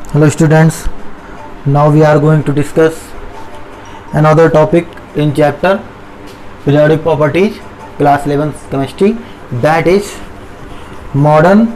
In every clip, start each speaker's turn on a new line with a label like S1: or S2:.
S1: Hello students, now we are going to discuss another topic in chapter periodic properties, class 11 chemistry, that is modern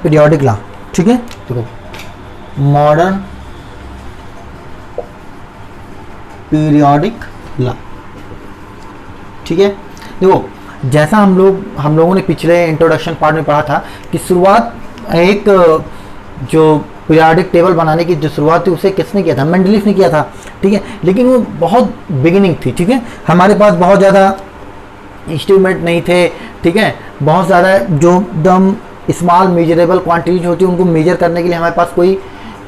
S1: periodic law. ठीक है, देखो modern periodic law. ठीक है, देखो जैसा हम लोगों ने पिछले इंट्रोडक्शन पार्ट में पढ़ा था कि शुरुआत एक जो पीरियोडिक टेबल बनाने की जो शुरुआत थी उसे किसने किया था, मेंडलीफ ने किया था. ठीक है, लेकिन वो बहुत बिगिनिंग थी. ठीक है, हमारे पास बहुत ज़्यादा इंस्ट्रूमेंट नहीं थे. ठीक है, बहुत ज़्यादा जो एकदम स्मॉल मेजरेबल क्वांटिटीज होती है उनको मेजर करने के लिए हमारे पास कोई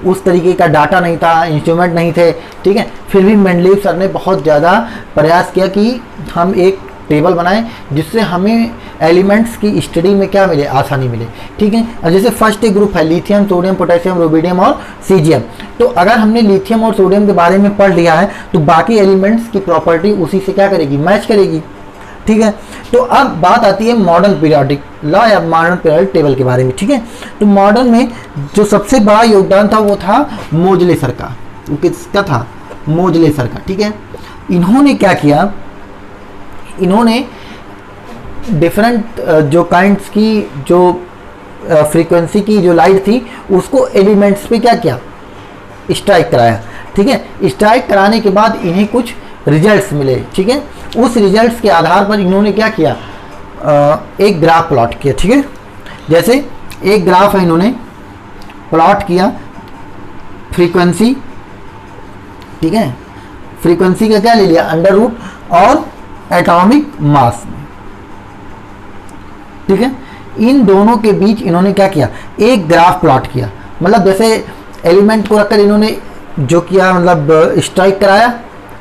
S1: उस तरीके का डाटा नहीं था, इंस्ट्रूमेंट नहीं थे. ठीक है, फिर भी मेंडलीफ सर ने बहुत ज़्यादा प्रयास किया कि हम एक टेबल बनाएं जिससे हमें एलिमेंट्स की स्टडी में क्या मिले, आसानी मिले. ठीक है, और जैसे फर्स्ट एक ग्रुप है लिथियम, सोडियम, पोटेशियम, रुबिडियम और सीजियम. तो अगर हमने लिथियम और सोडियम के बारे में पढ़ लिया है तो बाकी एलिमेंट्स की प्रॉपर्टी उसी से क्या करेगी, मैच करेगी. ठीक है, तो अब बात आती है मॉडर्न पीरियोडिक लॉ या मॉडर्न पीरियोडिक टेबल के बारे में. ठीक है, तो मॉडर्न में जो सबसे बड़ा योगदान था वो था मोजले सर का. वो किसका था, मोजले सर का. ठीक है, इन्होंने क्या किया, इन्होंने डिफरेंट जो काइंड्स की जो फ्रीक्वेंसी की जो लाइट थी उसको एलिमेंट्स पे क्या किया, स्ट्राइक कराया. ठीक है, स्ट्राइक कराने के बाद इन्हें कुछ रिजल्ट्स मिले. ठीक है, उस रिजल्ट्स के आधार पर इन्होंने क्या किया, एक ग्राफ प्लॉट किया. ठीक है, जैसे एक ग्राफ है इन्होंने प्लॉट किया फ्रीक्वेंसी. ठीक है, फ्रीक्वेंसी का क्या ले लिया, अंडर रूट और एटॉमिक मास. ठीक है, इन दोनों के बीच इन्होंने क्या किया, एक ग्राफ प्लॉट किया. मतलब जैसे एलिमेंट को रखकर इन्होंने जो किया, मतलब स्ट्राइक कराया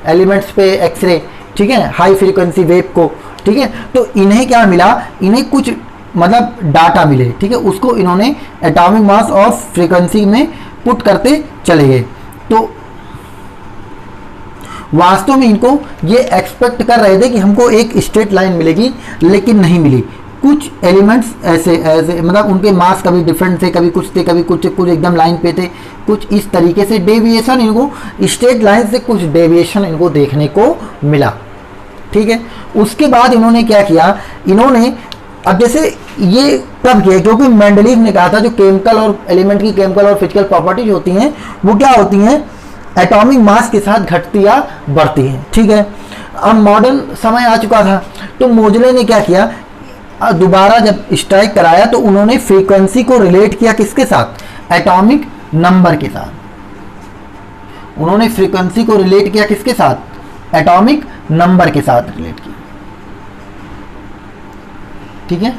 S1: एलिमेंट्स पे एक्सरे. ठीक है, हाई फ्रीक्वेंसी वेव को. ठीक है, तो इन्हें क्या मिला, इन्हें कुछ मतलब डाटा मिले. ठीक है, उसको इन्होंने एटॉमिक मास और फ्रीक्वेंसी में पुट करते चले गए. तो वास्तव में इनको ये एक्सपेक्ट कर रहे थे कि हमको एक स्ट्रेट लाइन मिलेगी, लेकिन नहीं मिली. कुछ एलिमेंट्स ऐसे मतलब उनके मास कभी डिफरेंट थे, कभी कुछ थे, कभी कुछ एकदम लाइन पे थे. कुछ इस तरीके से डेविएशन, इनको स्ट्रेट लाइन से कुछ डेविएशन इनको देखने को मिला. ठीक है, उसके बाद इन्होंने क्या किया, इन्होंने अब जैसे ये कब किया, क्योंकि मेंडलीफ ने कहा था जो केमिकल और एलिमेंट की केमिकल और फिजिकल प्रॉपर्टीज होती हैं वो क्या होती हैं, एटॉमिक मास के साथ घटती या बढ़ती हैं. ठीक है, अब मॉडर्न समय आ चुका था तो मोजले ने क्या किया, दोबारा जब स्ट्राइक कराया तो उन्होंने फ्रीक्वेंसी को रिलेट किया किसके साथ, एटॉमिक नंबर के साथ. उन्होंने फ्रीक्वेंसी को रिलेट किया किसके साथ, एटॉमिक नंबर के साथ रिलेट किया. ठीक है,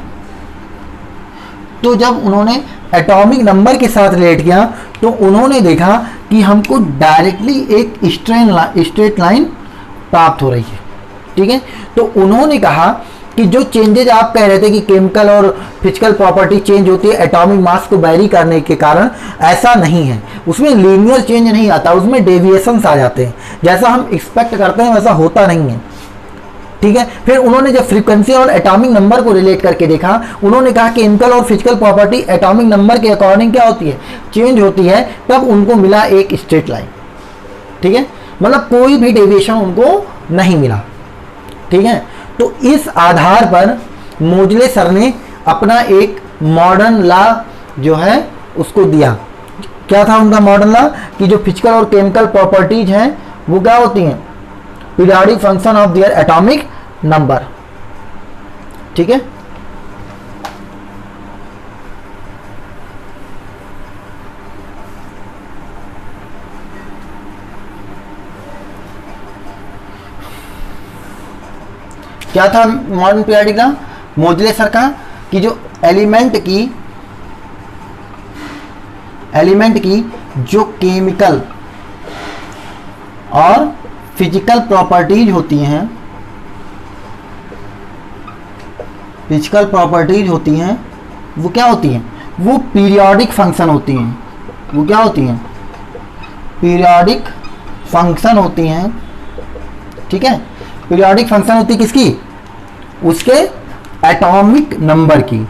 S1: तो जब उन्होंने एटॉमिक नंबर के साथ रिलेट किया तो उन्होंने देखा कि हमको डायरेक्टली एक स्ट्रेट लाइन प्राप्त हो रही है. ठीक है, तो उन्होंने कहा कि जो चेंजेज आप कह रहे थे कि केमिकल और फिजिकल प्रॉपर्टी चेंज होती है एटॉमिक मास को वेरी करने के कारण, ऐसा नहीं है. उसमें लीनियर चेंज नहीं आता, उसमें डेविएशंस आ जाते हैं. जैसा हम एक्सपेक्ट करते हैं वैसा होता नहीं है. ठीक है, फिर उन्होंने जब फ्रीक्वेंसी और एटॉमिक नंबर को रिलेट करके देखा, उन्होंने कहा कि केमिकल और फिजिकल प्रॉपर्टी एटॉमिक नंबर के अकॉर्डिंग क्या होती है, चेंज होती है. तब उनको मिला एक स्ट्रेट लाइन. ठीक है, मतलब कोई भी डेविएशन उनको नहीं मिला. ठीक है, तो इस आधार पर मोजले सर ने अपना एक मॉडर्न लॉ जो है उसको दिया. क्या था उनका मॉडर्न लॉ, कि जो फिजिकल और केमिकल प्रॉपर्टीज हैं वो क्या होती हैं, periodic function of their atomic number. ठीक है, क्या था मॉडर्न पीरियोडिक लॉ मोजले सर का, कि जो एलिमेंट की जो केमिकल और फिजिकल प्रॉपर्टीज होती हैं, वो क्या होती हैं, वो पीरियोडिक फंक्शन होती हैं. वो क्या होती हैं, पीरियोडिक फंक्शन होती हैं. ठीक है, पीरियोडिक फंक्शन होती है किसकी, उसके एटॉमिक नंबर की.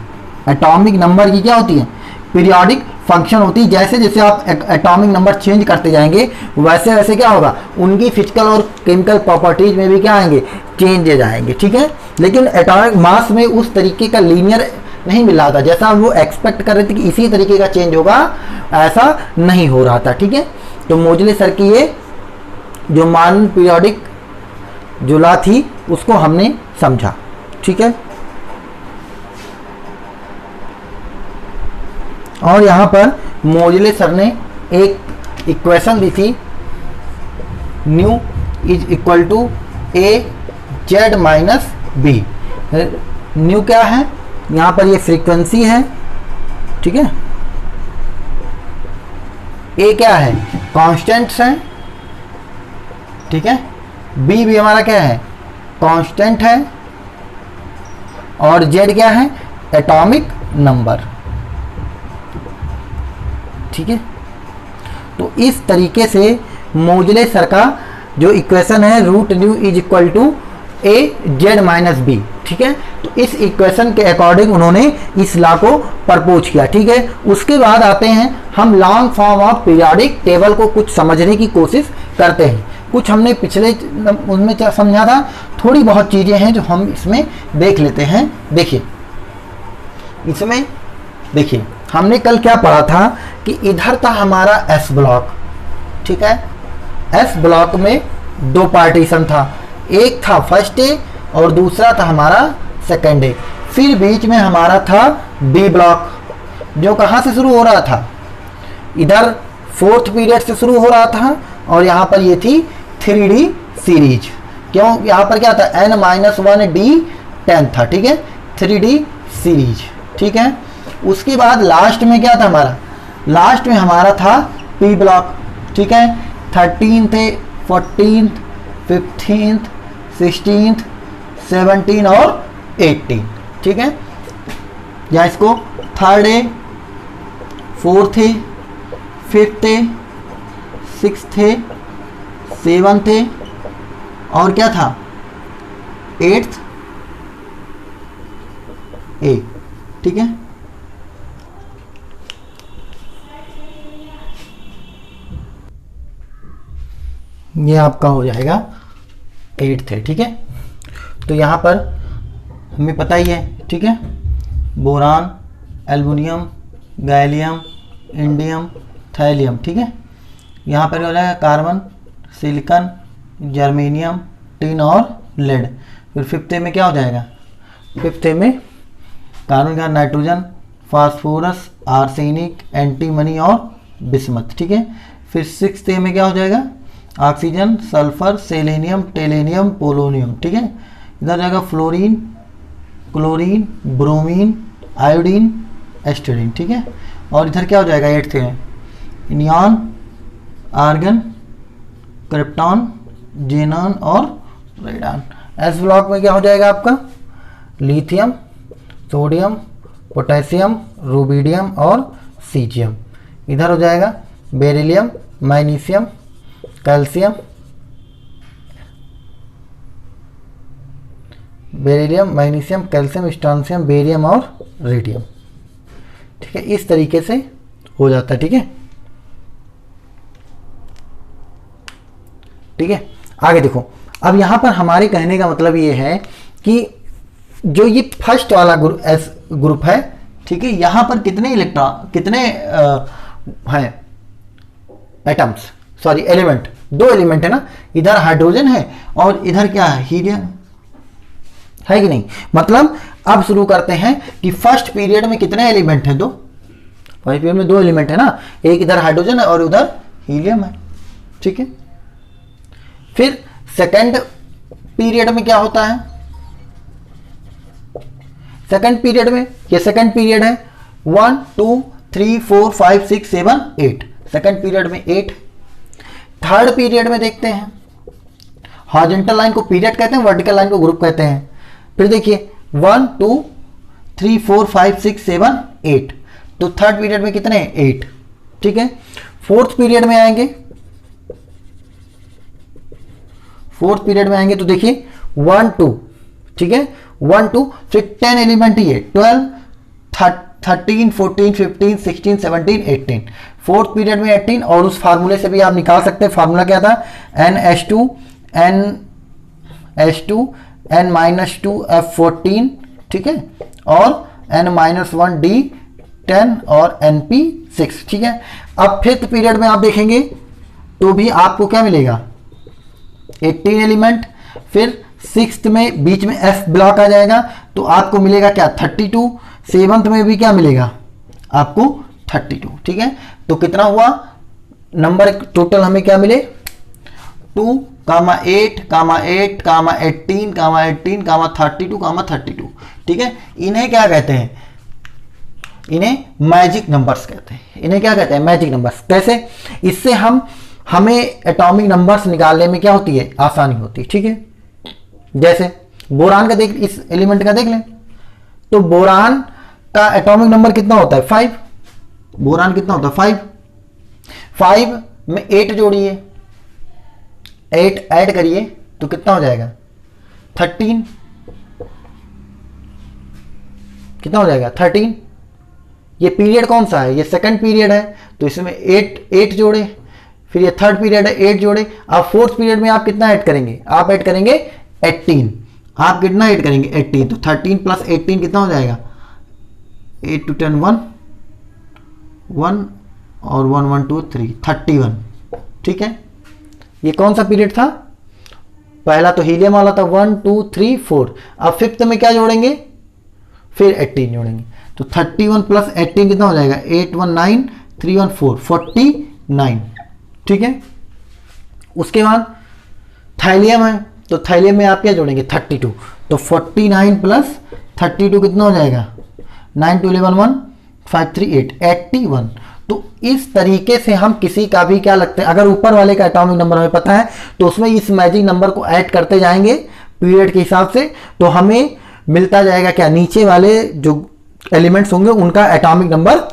S1: एटॉमिक नंबर की क्या होती है, पीरियोडिक फंक्शन होती है। जैसे जैसे आप एटॉमिक नंबर चेंज करते जाएंगे वैसे वैसे क्या होगा, उनकी फिजिकल और केमिकल प्रॉपर्टीज में भी क्या आएंगे, चेंजेज आएंगे, ठीक है। लेकिन एटॉमिक मास में उस तरीके का लीनियर नहीं मिल रहा था, जैसा वो एक्सपेक्ट कर रहे थे कि इसी तरीके का चेंज होगा, ऐसा नहीं हो रहा था, ठीक है। तो मोजले सर की ये जो मान पीरियोडिक जो लॉ थी उसको हमने समझा, ठीक है। और यहाँ पर मोजले सर ने एक इक्वेशन दी थी, nu is equal to A Z minus B. Nu क्या है, यहाँ पर ये फ्रीक्वेंसी है, ठीक है। ए क्या है, कांस्टेंट्स हैं, ठीक है। बी भी हमारा क्या है, कांस्टेंट है। और जेड क्या है, एटॉमिक नंबर, ठीक है। तो इस तरीके से मोजले सर का जो इक्वेशन है root nu is equal to A Z minus B, ठीक है। तो इस इक्वेशन के अकॉर्डिंग उन्होंने इस लॉ को प्रपोज किया, ठीक है। उसके बाद आते हैं हम long form of periodic table को कुछ समझने की कोशिश करते हैं। कुछ हमने पिछले उनमें क्या समझा था, थोड़ी बहुत चीज़ें हैं जो हम इसमें देख लेते हैं। देखिए इसमें देखिए हमने कल क्या पढ़ा था कि इधर था हमारा एस ब्लॉक, ठीक है। एस ब्लॉक में दो पार्टीशन था, एक था फर्स्ट ए और दूसरा था हमारा सेकेंड ए। फिर बीच में हमारा था बी ब्लॉक, जो कहाँ से शुरू हो रहा था, इधर फोर्थ पीरियड से शुरू हो रहा था और यहाँ पर ये थी 3D सीरीज। क्यों, यहाँ पर क्या था, n-1D10 था, ठीक है, 3D सीरीज, ठीक है। उसके बाद लास्ट में क्या था हमारा, लास्ट में हमारा था पी ब्लॉक, ठीक है। 13th 14th 15th 16th 17 और 18, ठीक है। या इसको third A, fourth A, fifth A, sixth A, seventh A और क्या था, एट्थ ए, ठीक है। ये आपका हो जाएगा 8th है, ठीक है। तो यहाँ पर हमें पता ही है, ठीक है, boron, aluminium, gallium, indium, thallium, ठीक है। यहाँ पर हो जाएगा कार्बन, सिलिकॉन, जर्मेनियम, टिन और लेड। फिर फिफ्थ में क्या हो जाएगा, फिफ्थ में कार्बन का नाइट्रोजन, फास्फोरस, आर्सेनिक, एंटीमनी और बिस्मथ, ठीक है। फिर सिक्स्थ में क्या हो जाएगा, ऑक्सीजन, सल्फर, सेलेनियम, टेलेनियम, पोलोनियम, ठीक है। इधर जाएगा फ्लोरीन, क्लोरीन, ब्रोमीन, आयोडीन, एस्टेरीन, ठीक है। और इधर क्या हो जाएगा एट्थ में, नियॉन, आर्गन, क्रिप्टॉन, जेनॉन और रेडॉन। एस ब्लॉक में क्या हो जाएगा आपका, लिथियम, सोडियम, पोटेशियम, रुबिडियम और सीजियम। इधर हो जाएगा beryllium, magnesium, calcium, beryllium, magnesium, calcium, strontium, barium और रेडियम, ठीक है। इस तरीके से हो जाता है, ठीक है, ठीक है। आगे देखो, अब यहां पर हमारे कहने का मतलब ये है कि जो ये फर्स्ट वाला ग्रुप है, ठीक है, यहां पर कितने इलेक्ट्रॉन, कितने हैं एटम्स, सॉरी एलिमेंट, दो एलिमेंट है ना, इधर हाइड्रोजन है और इधर क्या है, हीलियम है कि नहीं। मतलब अब शुरू करते हैं कि फर्स्ट पीरियड में कितने एलिमेंट हैं, दो, फर्स्ट पीरियड में दो एलिमेंट है ना, एक इधर हाइड्रोजन है और उधर हीलियम है, ठीक है। फिर सेकंड पीरियड में क्या होता है, सेकंड पीरियड में, ये सेकंड पीरियड है 1 2 3 4 5 6 7 8, सेकंड पीरियड में 8। थर्ड पीरियड में देखते हैं, हॉरिजॉन्टल लाइन को पीरियड कहते हैं, वर्टिकल लाइन को ग्रुप कहते हैं। फिर देखिए 1 2 3 4 5 6 7 8, तो थर्ड पीरियड में कितने, 8, ठीक है। फोर्थ पीरियड में आएंगे, फोर्थ पीरियड में आएंगे तो देखिए 1 2, ठीक है, 1 2, फिर 10 एलिमेंट ही है, 12 13, 14, 15, 16, 17, 18, फोर्थ पीरियड में 18। और उस फार्मूले से भी आप निकाल सकते हैं, फार्मूला क्या था, NH2 N-2 N-2 F14, ठीक है, और N-1 D10 और NP6, ठीक है। अब फिफ्थ पीरियड में आप देखेंगे तो भी आपको क्या मिलेगा, 18 एलिमेंट। फिर सिक्स्थ में बीच में F ब्लॉक आ जाएगा तो आपको मिलेगा क्या, 32। सेवंथ में भी क्या मिलेगा आपको, 32, ठीक है। तो कितना हुआ नंबर टोटल, हमें क्या मिले, 2, 8, 8, 18, 18, 32, 32, ठीक है। इन्हें क्या कहते हैं, इन्हें मैजिक नंबर्स कहते हैं। इन्हें क्या कहते हैं, मैजिक नंबर्स। कैसे, इससे हमें एटॉमिक नंबर्स निकालने में क्या होती है, आसानी होती है, ठीक है। जैसे बोरान का देख, इस एलिमेंट का देख लें तो बोरान का एटॉमिक नंबर कितना होता है, 5। बोरान कितना होता है, 5 में 8 जोड़िए, 8 ऐड करिए तो कितना हो जाएगा, 13। कितना हो जाएगा, 13। ये पीरियड कौन सा है, ये सेकंड पीरियड है तो इसमें 8 जोड़े। फिर ये थर्ड पीरियड है, 8 जोड़े। अब फोर्थ पीरियड में आप कितना ऐड करेंगे, आप ऐड करेंगे 18। आप कितना ऐड करेंगे, 18। तो 13 प्लस 18 कितना हो जाएगा, 8 to 10 1 1 और 1 1 2 3 31, ठीक है। ये कौन सा पीरियड था, पहला तो हीलियम वाला था, 1 2 3 4। अब फिफ्थ में क्या जोड़ेंगे, फिर 18 जोड़ेंगे तो 31 प्लस 18 कितना हो जाएगा, 8 1 9 3 1 4 49, ठीक है। उसके बाद थाइलियम है तो थाइलियम में आप क्या जोड़ेंगे, 32। तो 49 प्लस 32 कितना हो जाएगा, 9 2 11 1 5 3 8 81। तो इस तरीके से हम किसी का भी क्या लगता है, अगर ऊपर वाले का एटॉमिक नंबर हमें पता है तो उसमें इस मैजिक नंबर को ऐड करते जाएंगे पीरियड के हिसाब से, तो हमें मिलता जाएगा क्या, नीचे वाले जो एलिमेंट्स होंगे उनका एटॉमिक नंबर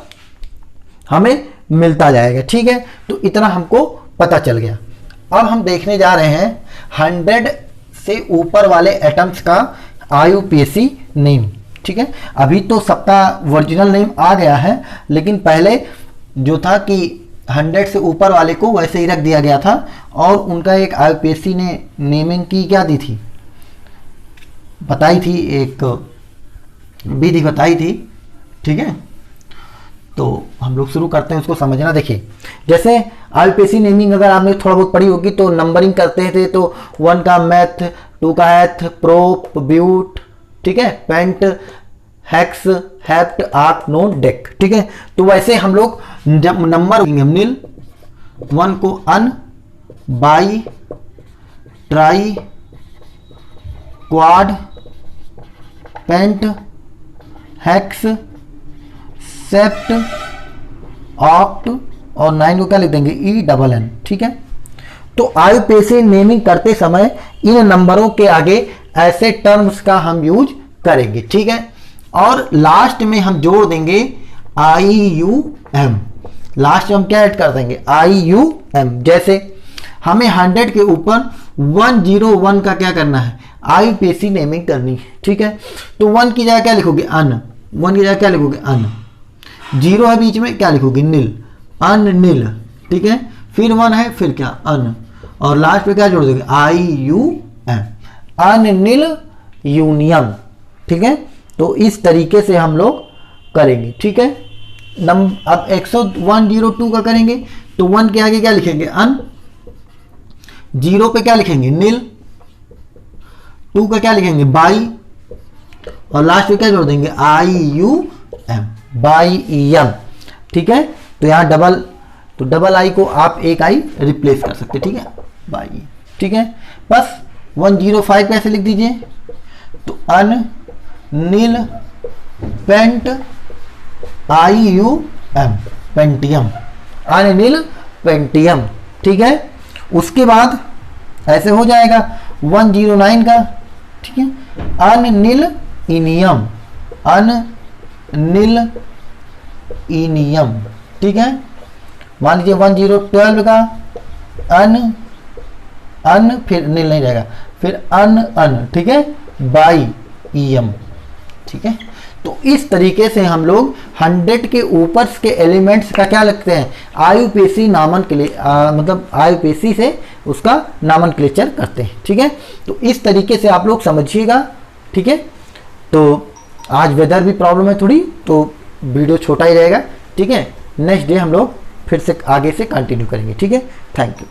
S1: हमें मिलता जाएगा, ठीक है। तो इतना हमको पता चल गया। अब हम देखने जा रहे हैं 100 से ऊपर वाले एटम्स का IUPAC नेम, ठीक है। अभी तो सबका ओरिजिनल नेम आ गया है, लेकिन पहले जो था कि 100 से ऊपर वाले को वैसे ही रख दिया गया था और उनका एक IUPAC ने नेमिंग की क्या दी थी, बताई थी, एक विधि बताई थी, ठीक है। तो हम लोग शुरू करते हैं उसको समझना। देखिए जैसे IUPAC नेमिंग अगर आपने थोड़ा बहुत पढ़ी होगी तो नंबरिंग करते थे, तो 1 का मैथ, 2 का एथ, प्रोप, ब्यूट, ठीक है, पेंट, हेक्स, हेप्ट, आर्क, नोन, डेक, ठीक है। तो वैसे हम लोग जब नंबर निल 1 को un, bi, tri, quad, pent, hex, sept, oct और 9 को क्या लिख देंगे, ENN, ठीक है। तो IUPAC नेमिंग करते समय इन नंबरों के आगे ऐसे टर्म्स का हम यूज करेंगे, ठीक है। और लास्ट में हम जोड़ देंगे IUM, लास्ट में हम क्या ऐड कर देंगे, IUM। जैसे हमें 100 के ऊपर 101 का क्या करना है, IUPAC नेमिंग करनी है, ठीक है। तो 1 की जगह क्या लिखोगे, अन, 1 की जगह क्या लिखोगे, अन, 0 है बीच में क्या लिखोगे, नील, अननील, ठीक है। फिर 1 है, फिर क्या, अन, और लास्ट में क्या जोड़ दोगे, IUM, अननील यूनियम, ठीक है। तो इस तरीके से हम लोग करेंगे, ठीक है। अब 102 का करेंगे तो 1 के आगे क्या लिखेंगे, अन, 0 पे क्या लिखेंगे, नील, 2 का क्या लिखेंगे, बाई, और लास्ट में क्या जोड़ देंगे, IUM, बाई, ठीक है। तो यहाँ डबल आई को आप एक आई रिप्लेस कर सकते, ठीक है, बाई, ठीक है। बस 105 कैसे लिख दीजिए, तो अन, नील, पेंट, IUM, पेंटियम, अननील पेंटियम, ठीक है। उसके बाद ऐसे हो जाएगा 109 का, ठीक है, अननील इनियम, अननील इनियम, ठीक है। मान लीजिए 1012 का अन फिर नील नहीं रहेगा, फिर अन, ठीक है, बाई ईएम, ठीक है। तो इस तरीके से हम लोग 100 के ऊपर के एलिमेंट्स का क्या लगते हैं, आयुपेशी नामन के लिए मतलब आयुपेशी से उसका नामनक्लेचर करते हैं। ठीक है, तो इस तरीके से आप लोग समझिएगा। ठीक है, तो आज वेदर भी प्रॉब्लम है थोड़ी, तो वीडियो छोटा ही रहेगा। ठीक है, नेक्स्ट डे हम लोग फिर से आगे से कंटिन्यू करेंगे। ठीक है, थैंक यू।